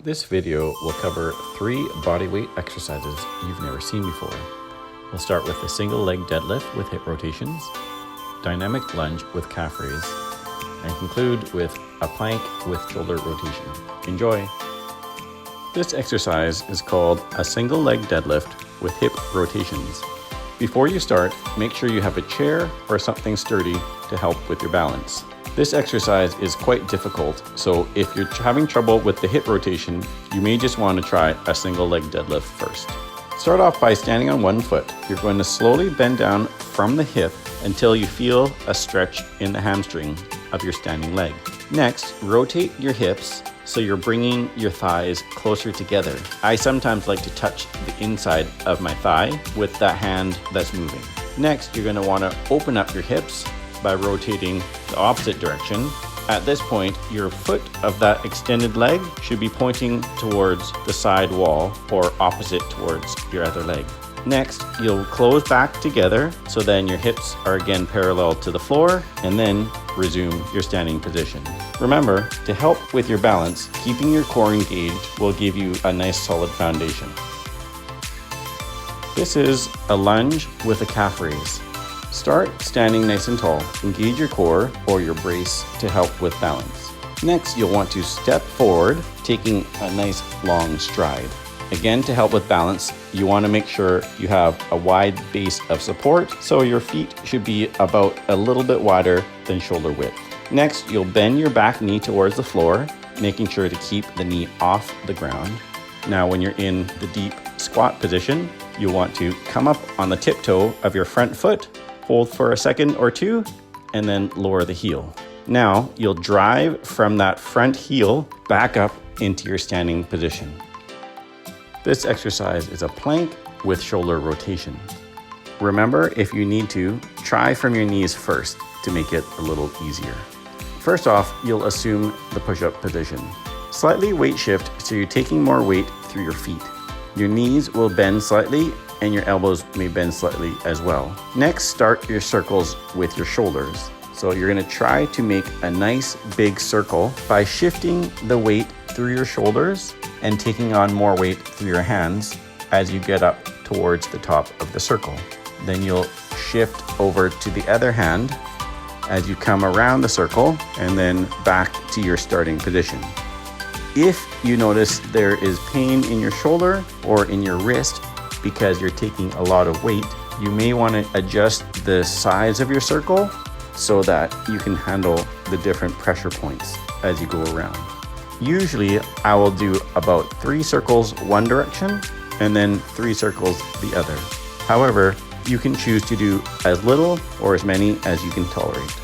This video will cover 3 bodyweight exercises you've never seen before. We'll start with a single leg deadlift with hip rotations, dynamic lunge with calf raise, and conclude with a plank with shoulder rotation. Enjoy! This exercise is called a single leg deadlift with hip rotations. Before you start, make sure you have a chair or something sturdy to help with your balance. This exercise is quite difficult, so if you're having trouble with the hip rotation, you may just want to try a single leg deadlift first. Start off by standing on one foot. You're going to slowly bend down from the hip until you feel a stretch in the hamstring of your standing leg. Next, rotate your hips so you're bringing your thighs closer together. I sometimes like to touch the inside of my thigh with that hand that's moving. Next, you're going to want to open up your hips by rotating the opposite direction. At this point, your foot of that extended leg should be pointing towards the side wall or opposite towards your other leg. Next, you'll close back together so then your hips are again parallel to the floor, and then resume your standing position. Remember, to help with your balance, keeping your core engaged will give you a nice solid foundation. This is a lunge with a calf raise. Start standing nice and tall. Engage your core or your brace to help with balance. Next, you'll want to step forward, taking a nice long stride. Again, to help with balance, you want to make sure you have a wide base of support, so your feet should be about a little bit wider than shoulder width. Next, you'll bend your back knee towards the floor, making sure to keep the knee off the ground. Now, when you're in the deep squat position, you'll want to come up on the tiptoe of your front foot, hold for a second or two, and then lower the heel. Now, you'll drive from that front heel back up into your standing position. This exercise is a plank with shoulder rotation. Remember, if you need to, try from your knees first to make it a little easier. First off, you'll assume the push-up position. Slightly weight shift so you're taking more weight through your feet. Your knees will bend slightly and your elbows may bend slightly as well. Next, start your circles with your shoulders. So you're going to try to make a nice big circle by shifting the weight through your shoulders and taking on more weight through your hands as you get up towards the top of the circle. Then you'll shift over to the other hand as you come around the circle and then back to your starting position. If you notice there is pain in your shoulder or in your wrist because you're taking a lot of weight, you may want to adjust the size of your circle so that you can handle the different pressure points as you go around. Usually I will do about 3 circles one direction and then 3 circles the other. However, you can choose to do as little or as many as you can tolerate.